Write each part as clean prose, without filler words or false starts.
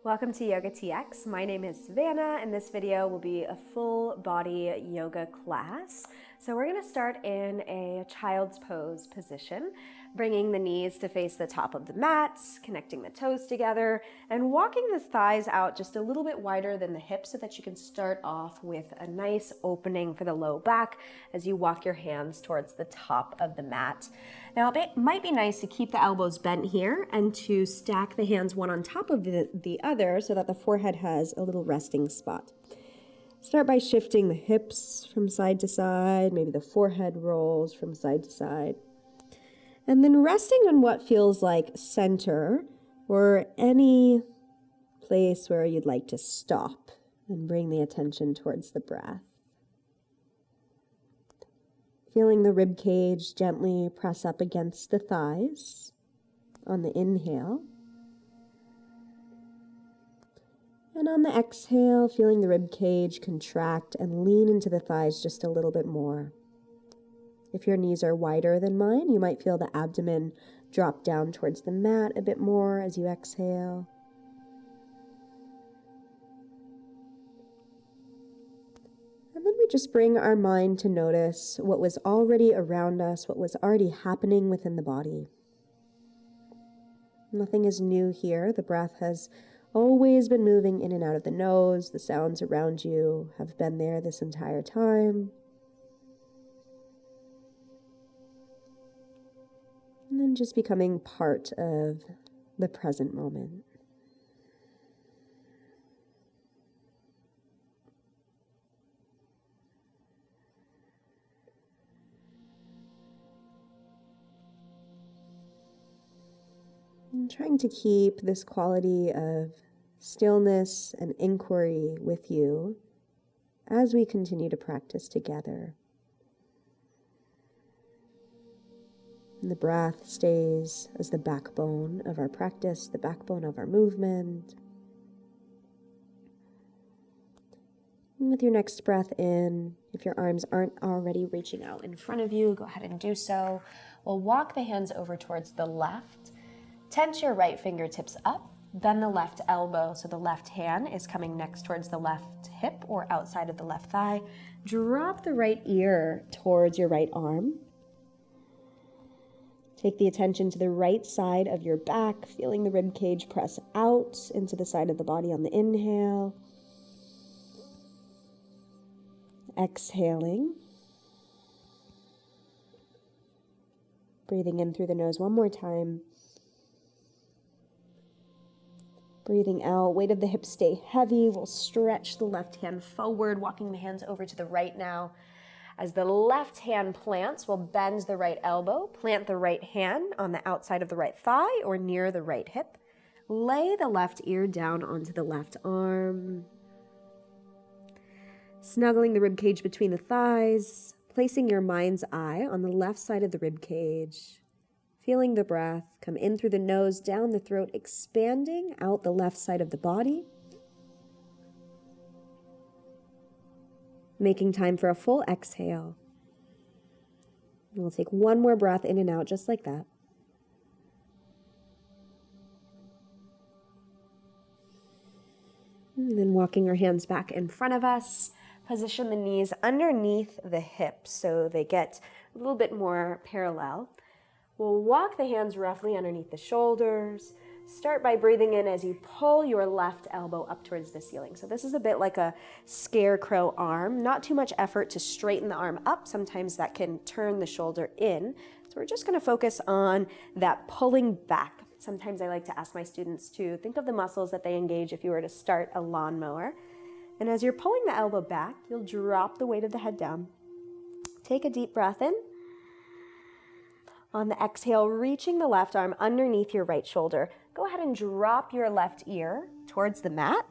Welcome to YOGATX. My name is Savannah, and this video will be a full body yoga class. So we're going to start in a child's pose position, bringing the knees to face the top of the mat, connecting the toes together, and walking the thighs out just a little bit wider than the hips so that you can start off with a nice opening for the low back as you walk your hands towards the top of the mat. Now, it might be nice to keep the elbows bent here and to stack the hands one on top of the other so that the forehead has a little resting spot. Start by shifting the hips from side to side, maybe the forehead rolls from side to side. And then resting on what feels like center or any place where you'd like to stop and bring the attention towards the breath. Feeling the rib cage gently press up against the thighs on the inhale. And on the exhale, feeling the rib cage contract and lean into the thighs just a little bit more. If your knees are wider than mine, you might feel the abdomen drop down towards the mat a bit more as you exhale. And then we just bring our mind to notice what was already around us, what was already happening within the body. Nothing is new here. The breath has always been moving in and out of the nose. The sounds around you have been there this entire time. And then just becoming part of the present moment. And trying to keep this quality of stillness and inquiry with you as we continue to practice together. And the breath stays as the backbone of our practice, the backbone of our movement. And with your next breath in, if your arms aren't already reaching out in front of you, go ahead and do so. We'll walk the hands over towards the left. Tense your right fingertips up, bend the left elbow so the left hand is coming next towards the left hip or outside of the left thigh. Drop the right ear towards your right arm. Take the attention to the right side of your back, feeling the rib cage press out into the side of the body on the inhale. Exhaling. Breathing in through the nose one more time. Breathing out, weight of the hips stay heavy. We'll stretch the left hand forward, walking the hands over to the right now. As the left hand plants, we'll bend the right elbow, plant the right hand on the outside of the right thigh or near the right hip. Lay the left ear down onto the left arm. Snuggling the rib cage between the thighs, placing your mind's eye on the left side of the rib cage. Feeling the breath come in through the nose, down the throat, expanding out the left side of the body. Making time for a full exhale. And we'll take one more breath in and out just like that. And then walking our hands back in front of us. Position the knees underneath the hips so they get a little bit more parallel. We'll walk the hands roughly underneath the shoulders. Start by breathing in as you pull your left elbow up towards the ceiling. So this is a bit like a scarecrow arm. Not too much effort to straighten the arm up. Sometimes that can turn the shoulder in. So we're just going to focus on that pulling back. Sometimes I like to ask my students to think of the muscles that they engage if you were to start a lawnmower. And as you're pulling the elbow back, you'll drop the weight of the head down. Take a deep breath in. On the exhale, reaching the left arm underneath your right shoulder. Go ahead and drop your left ear towards the mat.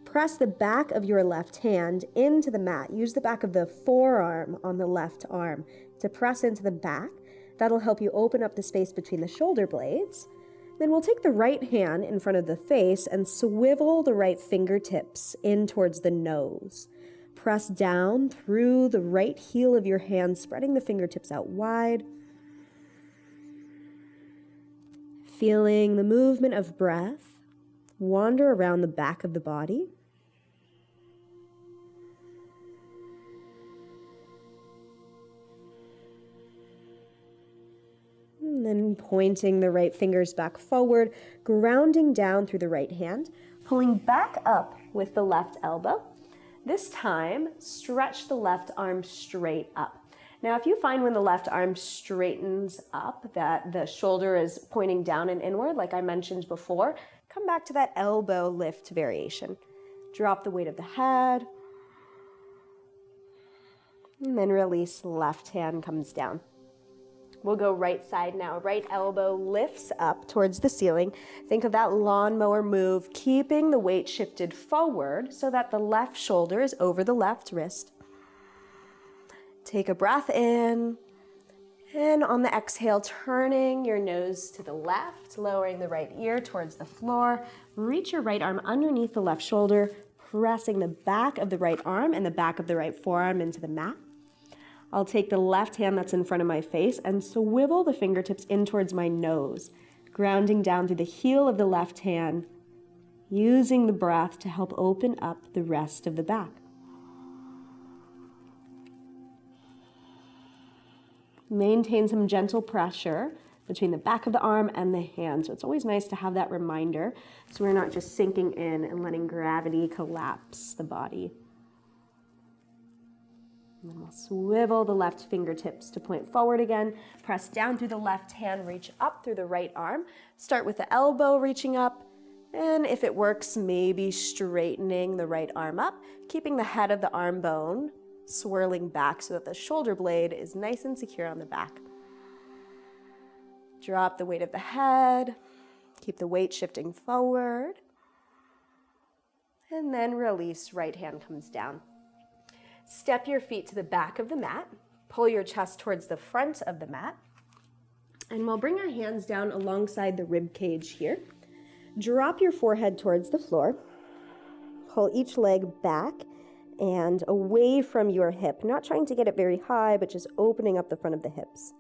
Press the back of your left hand into the mat. Use the back of the forearm on the left arm to press into the back. That'll help you open up the space between the shoulder blades. Then we'll take the right hand in front of the face and swivel the right fingertips in towards the nose. Press down through the right heel of your hand, spreading the fingertips out wide. Feeling the movement of breath Wander around the back of the body. And then pointing the right fingers back forward, grounding down through the right hand, pulling back up with the left elbow. This time, stretch the left arm straight up. Now, if you find when the left arm straightens up that the shoulder is pointing down and inward, like I mentioned before, come back to that elbow lift variation. Drop the weight of the head, and then release, left hand comes down. We'll go right side now. Right elbow lifts up towards the ceiling. Think of that lawnmower move, keeping the weight shifted forward so that the left shoulder is over the left wrist. Take a breath in, and on the exhale, turning your nose to the left, lowering the right ear towards the floor. Reach your right arm underneath the left shoulder, pressing the back of the right arm and the back of the right forearm into the mat. I'll take the left hand that's in front of my face and swivel the fingertips in towards my nose, grounding down through the heel of the left hand, using the breath to help open up the rest of the back. Maintain some gentle pressure between the back of the arm and the hand. So it's always nice to have that reminder so we're not just sinking in and letting gravity collapse the body. And then we'll swivel the left fingertips to point forward again. Press down through the left hand, reach up through the right arm. Start with the elbow reaching up. And if it works, maybe straightening the right arm up, keeping the head of the arm bone swirling back so that the shoulder blade is nice and secure on the back. Drop the weight of the head. Keep the weight shifting forward. And then release, right hand comes down. Step your feet to the back of the mat. Pull your chest towards the front of the mat. And we'll bring our hands down alongside the rib cage here. Drop your forehead towards the floor. Pull each leg back and away from your hip. Not trying to get it very high, but just opening up the front of the hips.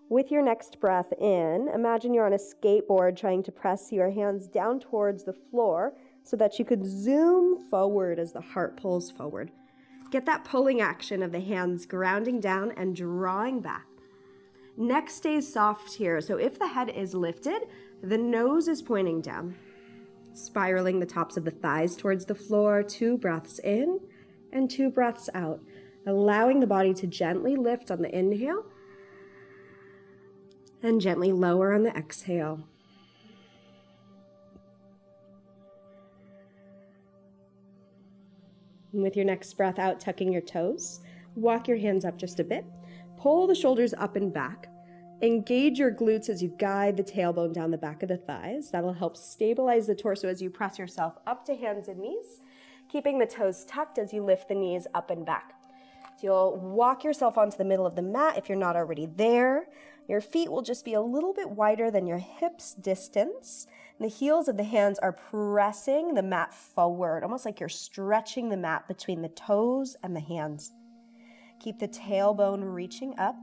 With your next breath in, imagine you're on a skateboard trying to press your hands down towards the floor so that you could zoom forward as the heart pulls forward. Get that pulling action of the hands grounding down and drawing back. Neck stays soft here, so if the head is lifted, the nose is pointing down. Spiraling the tops of the thighs towards the floor, 2 breaths in and 2 breaths out. Allowing the body to gently lift on the inhale and gently lower on the exhale. And with your next breath out, tucking your toes, walk your hands up just a bit. Pull the shoulders up and back. Engage your glutes as you guide the tailbone down the back of the thighs. That'll help stabilize the torso as you press yourself up to hands and knees, keeping the toes tucked as you lift the knees up and back. So you'll walk yourself onto the middle of the mat if you're not already there. Your feet will just be a little bit wider than your hips distance. And the heels of the hands are pressing the mat forward, almost like you're stretching the mat between the toes and the hands. Keep the tailbone reaching up.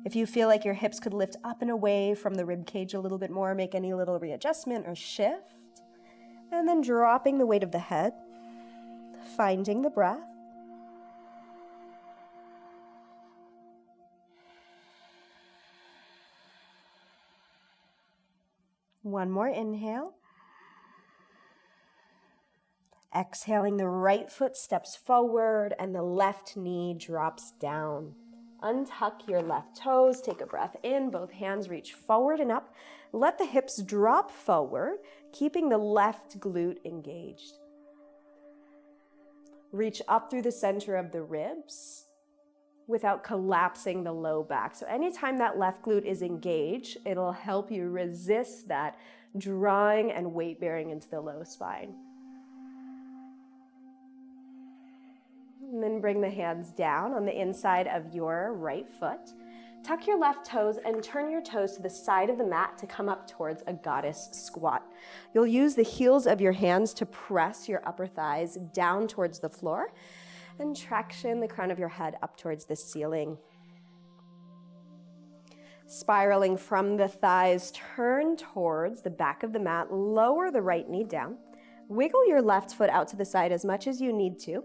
If you feel like your hips could lift up and away from the rib cage a little bit more, make any little readjustment or shift. And then dropping the weight of the head, finding the breath. One more inhale. Exhaling, the right foot steps forward and the left knee drops down. Untuck your left toes, take a breath in, both hands reach forward and up. Let the hips drop forward, keeping the left glute engaged. Reach up through the center of the ribs without collapsing the low back. So anytime that left glute is engaged, it'll help you resist that drawing and weight bearing into the low spine. And then bring the hands down on the inside of your right foot. Tuck your left toes and turn your toes to the side of the mat to come up towards a goddess squat. You'll use the heels of your hands to press your upper thighs down towards the floor and traction the crown of your head up towards the ceiling. Spiraling from the thighs, turn towards the back of the mat, lower the right knee down. Wiggle your left foot out to the side as much as you need to.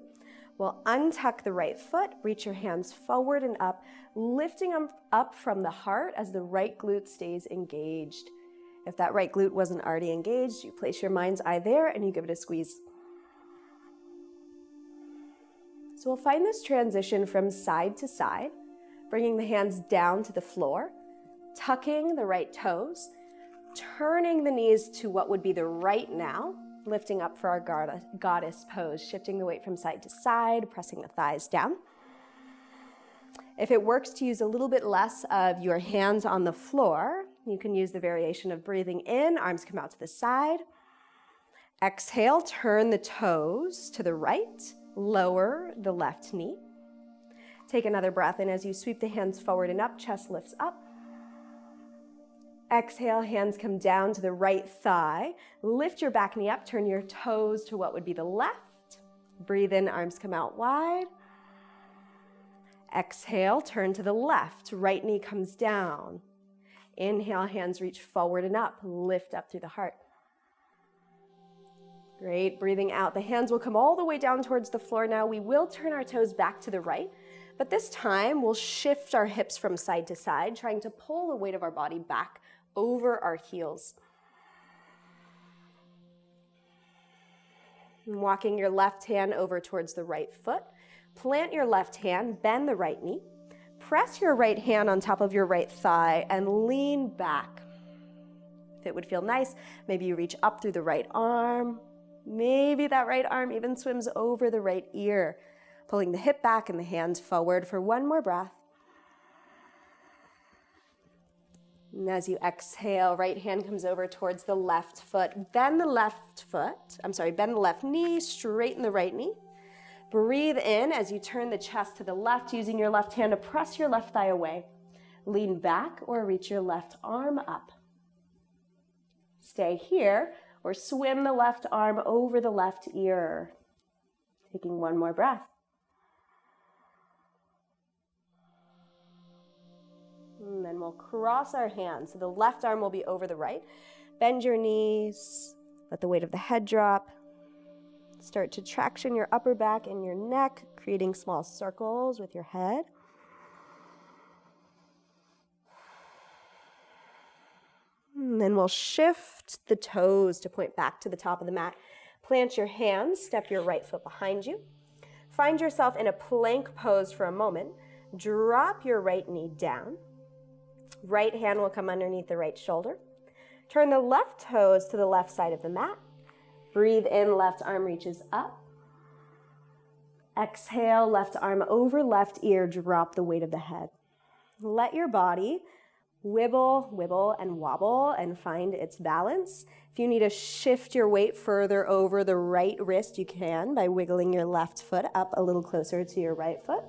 We'll untuck the right foot, reach your hands forward and up, lifting them up from the heart as the right glute stays engaged. If that right glute wasn't already engaged, you place your mind's eye there and you give it a squeeze. So we'll find this transition from side to side, bringing the hands down to the floor, tucking the right toes, turning the knees to what would be the right now, lifting up for our goddess pose, shifting the weight from side to side, pressing the thighs down. If it works to use a little bit less of your hands on the floor, you can use the variation of breathing in, arms come out to the side. Exhale, turn the toes to the right, lower the left knee. Take another breath in as you sweep the hands forward and up, chest lifts up. Exhale, hands come down to the right thigh. Lift your back knee up, turn your toes to what would be the left. Breathe in, arms come out wide. Exhale, turn to the left, right knee comes down. Inhale, hands reach forward and up, lift up through the heart. Great, breathing out. The hands will come all the way down towards the floor now. We will turn our toes back to the right, but this time we'll shift our hips from side to side, trying to pull the weight of our body back over our heels. And walking your left hand over towards the right foot. Plant your left hand, bend the right knee. Press your right hand on top of your right thigh and lean back. If it would feel nice, maybe you reach up through the right arm. Maybe that right arm even swims over the right ear, pulling the hip back and the hands forward for one more breath. And as you exhale, right hand comes over towards the left foot. Bend the left knee, straighten the right knee. Breathe in as you turn the chest to the left, using your left hand to press your left thigh away. Lean back or reach your left arm up. Stay here or swim the left arm over the left ear. Taking one more breath. And then we'll cross our hands. So the left arm will be over the right. Bend your knees. Let the weight of the head drop. Start to traction your upper back and your neck, creating small circles with your head. And then we'll shift the toes to point back to the top of the mat. Plant your hands, step your right foot behind you. Find yourself in a plank pose for a moment. Drop your right knee down. Right hand will come underneath the right shoulder. Turn the left toes to the left side of the mat. Breathe in, left arm reaches up. Exhale, left arm over left ear, drop the weight of the head. Let your body wibble, and wobble and find its balance. If you need to shift your weight further over the right wrist, you can by wiggling your left foot up a little closer to your right foot.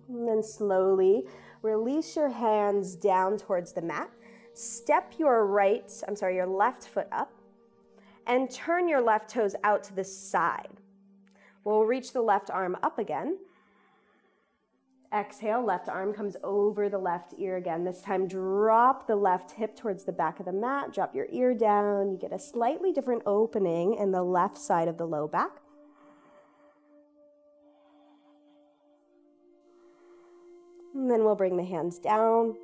And then slowly release your hands down towards the mat. Step your left foot up and turn your left toes out to the side. We'll reach the left arm up again. Exhale, left arm comes over the left ear again. This time, drop the left hip towards the back of the mat. Drop your ear down. You get a slightly different opening in the left side of the low back. And then we'll bring the hands down.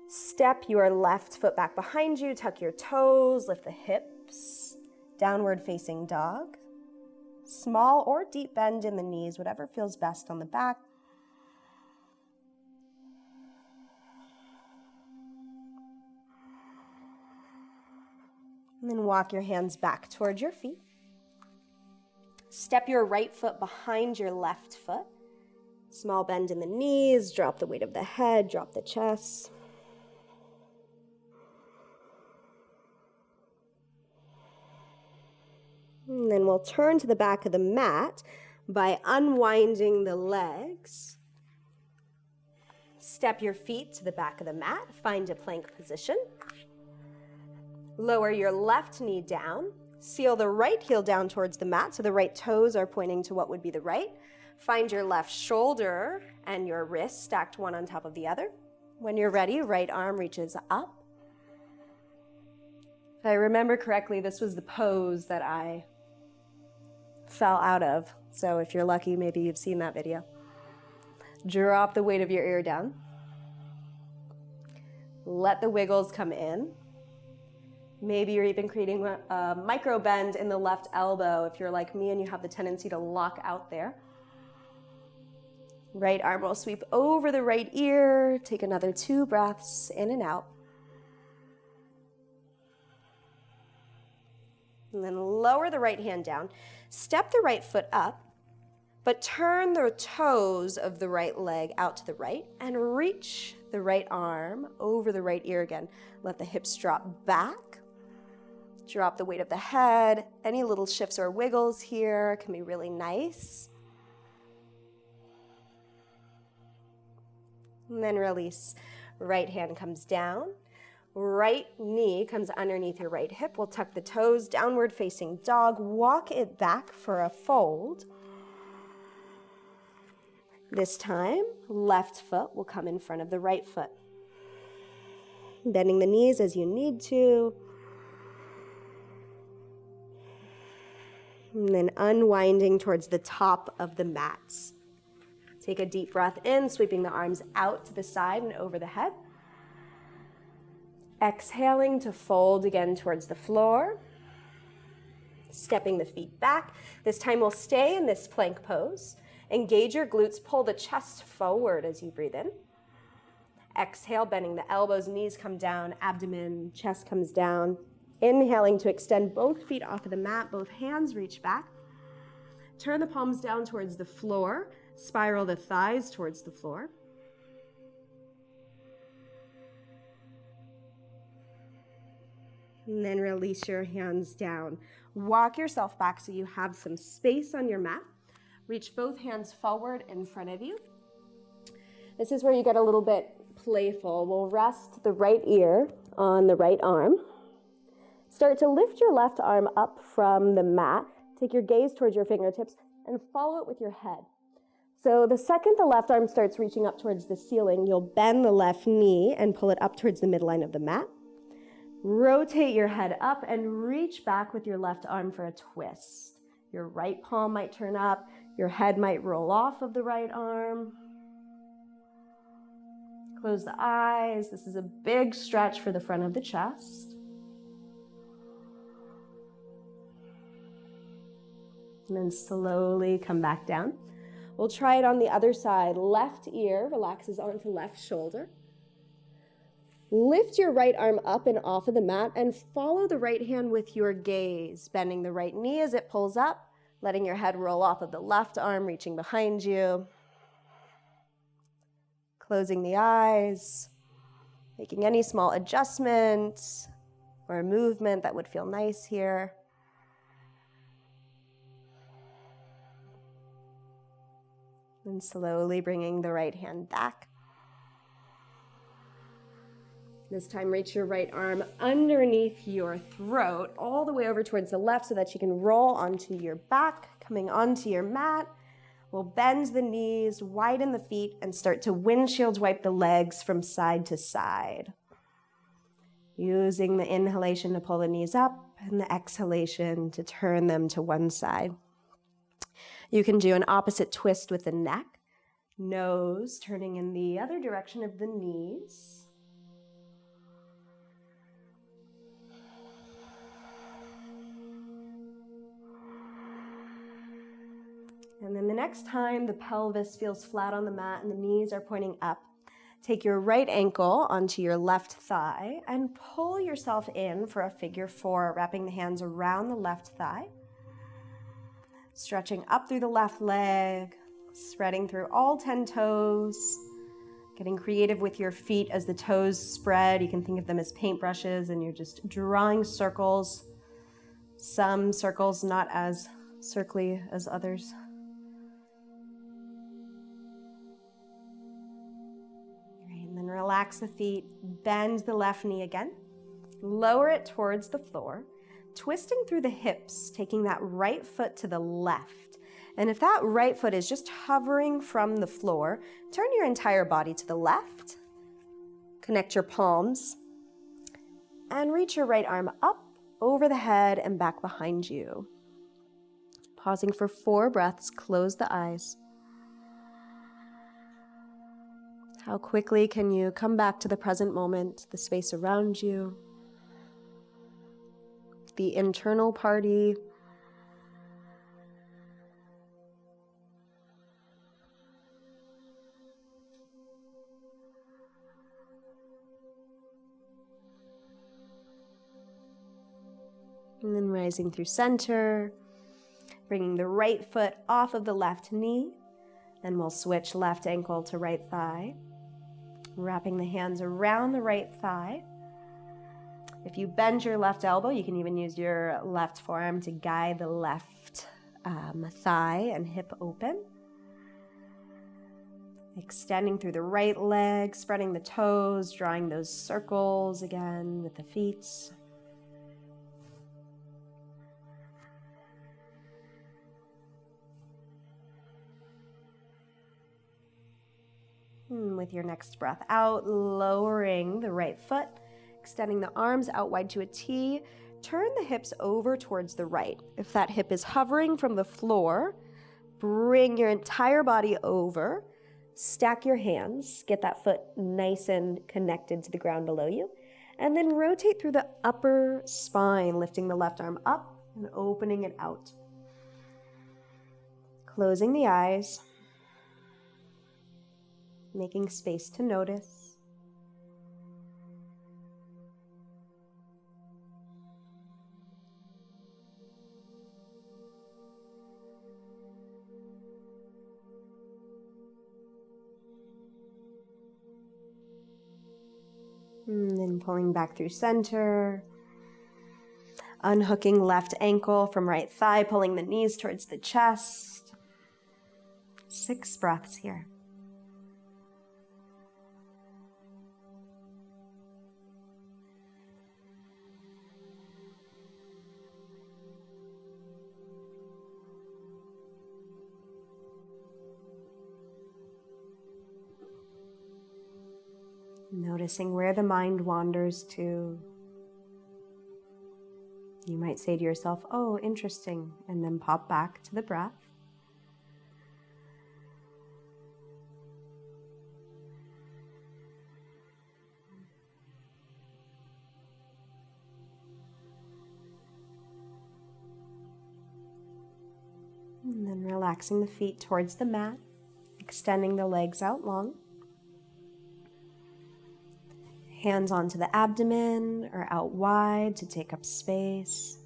Step your left foot back behind you. Tuck your toes. Lift the hips. Downward facing dog. Small or deep bend in the knees, whatever feels best on the back. And then walk your hands back towards your feet. Step your right foot behind your left foot. Small bend in the knees, drop the weight of the head, drop the chest. And then we'll turn to the back of the mat by unwinding the legs. Step your feet to the back of the mat, find a plank position. Lower your left knee down. Seal the right heel down towards the mat so the right toes are pointing to what would be the right. Find your left shoulder and your wrist stacked one on top of the other. When you're ready, right arm reaches up. If I remember correctly, this was the pose that I fell out of. So if you're lucky, maybe you've seen that video. Drop the weight of your ear down. Let the wiggles come in. Maybe you're even creating a micro bend in the left elbow if you're like me and you have the tendency to lock out there. Right arm will sweep over the right ear. Take another 2 breaths in and out. And then lower the right hand down. Step the right foot up, but turn the toes of the right leg out to the right and reach the right arm over the right ear again. Let the hips drop back. Drop the weight of the head. Any little shifts or wiggles here can be really nice. And then release. Right hand comes down. Right knee comes underneath your right hip. We'll tuck the toes, downward facing dog. Walk it back for a fold. This time, left foot will come in front of the right foot. Bending the knees as you need to. And then unwinding towards the top of the mats. Take a deep breath in, sweeping the arms out to the side and over the head. Exhaling to fold again towards the floor. Stepping the feet back. This time we'll stay in this plank pose. Engage your glutes, pull the chest forward as you breathe in. Exhale, bending the elbows, knees come down, abdomen, chest comes down. Inhaling to extend both feet off of the mat, both hands reach back. Turn the palms down towards the floor. Spiral the thighs towards the floor. And then release your hands down. Walk yourself back so you have some space on your mat. Reach both hands forward in front of you. This is where you get a little bit playful. We'll rest the right ear on the right arm. Start to lift your left arm up from the mat. Take your gaze towards your fingertips and follow it with your head. So the second the left arm starts reaching up towards the ceiling, you'll bend the left knee and pull it up towards the midline of the mat. Rotate your head up and reach back with your left arm for a twist. Your right palm might turn up. Your head might roll off of the right arm. Close the eyes. This is a big stretch for the front of the chest. And then slowly come back down. We'll try it on the other side. Left ear relaxes onto left shoulder. Lift your right arm up and off of the mat and follow the right hand with your gaze, bending the right knee as it pulls up, letting your head roll off of the left arm, reaching behind you. Closing the eyes, making any small adjustment or movement that would feel nice here. And slowly bringing the right hand back. This time, reach your right arm underneath your throat, all the way over towards the left so that you can roll onto your back, coming onto your mat. We'll bend the knees, widen the feet, and start to windshield wipe the legs from side to side. Using the inhalation to pull the knees up and the exhalation to turn them to one side. You can do an opposite twist with the neck, nose turning in the other direction of the knees. And then the next time the pelvis feels flat on the mat and the knees are pointing up, take your right ankle onto your left thigh and pull yourself in for a figure 4, wrapping the hands around the left thigh. Stretching up through the left leg, spreading through all 10 toes, getting creative with your feet as the toes spread. You can think of them as paintbrushes and you're just drawing circles. Some circles not as circly as others. And then relax the feet, bend the left knee again, lower it towards the floor. Twisting through the hips, taking that right foot to the left. And if that right foot is just hovering from the floor, turn your entire body to the left. Connect your palms and reach your right arm up over the head and back behind you. Pausing for 4 breaths, close the eyes. How quickly can you come back to the present moment, the space around you, the internal party, and then rising through center, bringing the right foot off of the left knee, and we'll switch left ankle to right thigh, wrapping the hands around the right thigh. If you bend your left elbow, you can even use your left forearm to guide the left thigh and hip open. Extending through the right leg, spreading the toes, drawing those circles again with the feet. With your next breath out, lowering the right foot, extending the arms out wide to a T. Turn the hips over towards the right. If that hip is hovering from the floor, bring your entire body over. Stack your hands. Get that foot nice and connected to the ground below you. And then rotate through the upper spine, lifting the left arm up and opening it out. Closing the eyes. Making space to notice. And then pulling back through center. Unhooking left ankle from right thigh, pulling the knees towards the chest. 6 breaths here. Noticing where the mind wanders to. You might say to yourself, oh, interesting, and then pop back to the breath. And then relaxing the feet towards the mat, extending the legs out long. Hands onto the abdomen or out wide to take up space.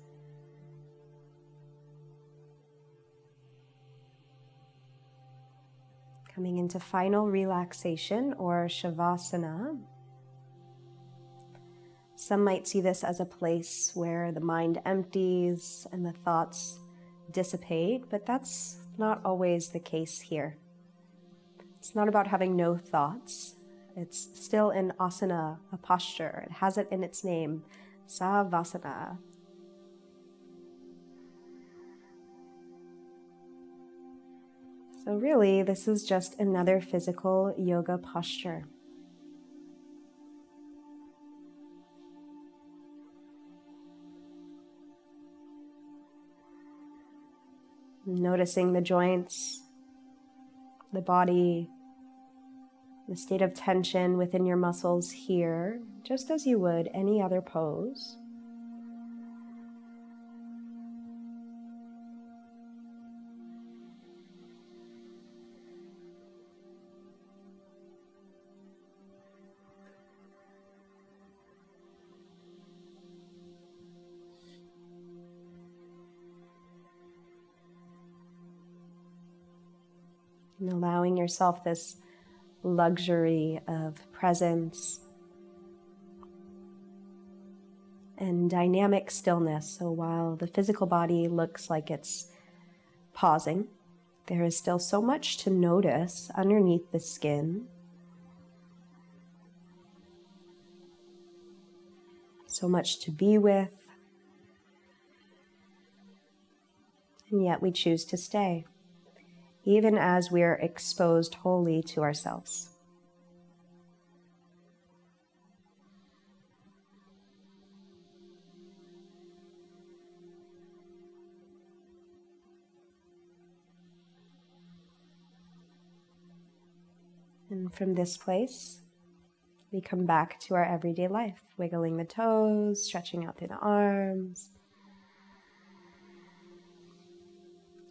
Coming into final relaxation or shavasana. Some might see this as a place where the mind empties and the thoughts dissipate, but that's not always the case here. It's not about having no thoughts. It's still an asana, a posture. It has it in its name, savasana. So really, this is just another physical yoga posture. Noticing the joints, the body, the state of tension within your muscles here, just as you would any other pose. And allowing yourself this luxury of presence and dynamic stillness. So while the physical body looks like it's pausing, there is still so much to notice underneath the skin. So much to be with. And yet we choose to stay. even as we are exposed wholly to ourselves. And from this place, we come back to our everyday life, wiggling the toes, stretching out through the arms,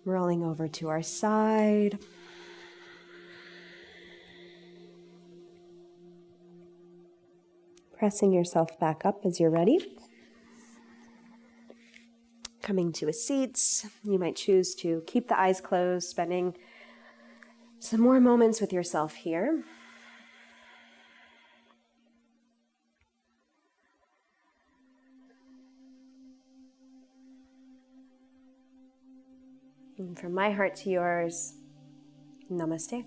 rolling over to our side, pressing yourself back up as you're ready. Coming to a seat, you might choose to keep the eyes closed, spending some more moments with yourself here. And from my heart to yours, namaste.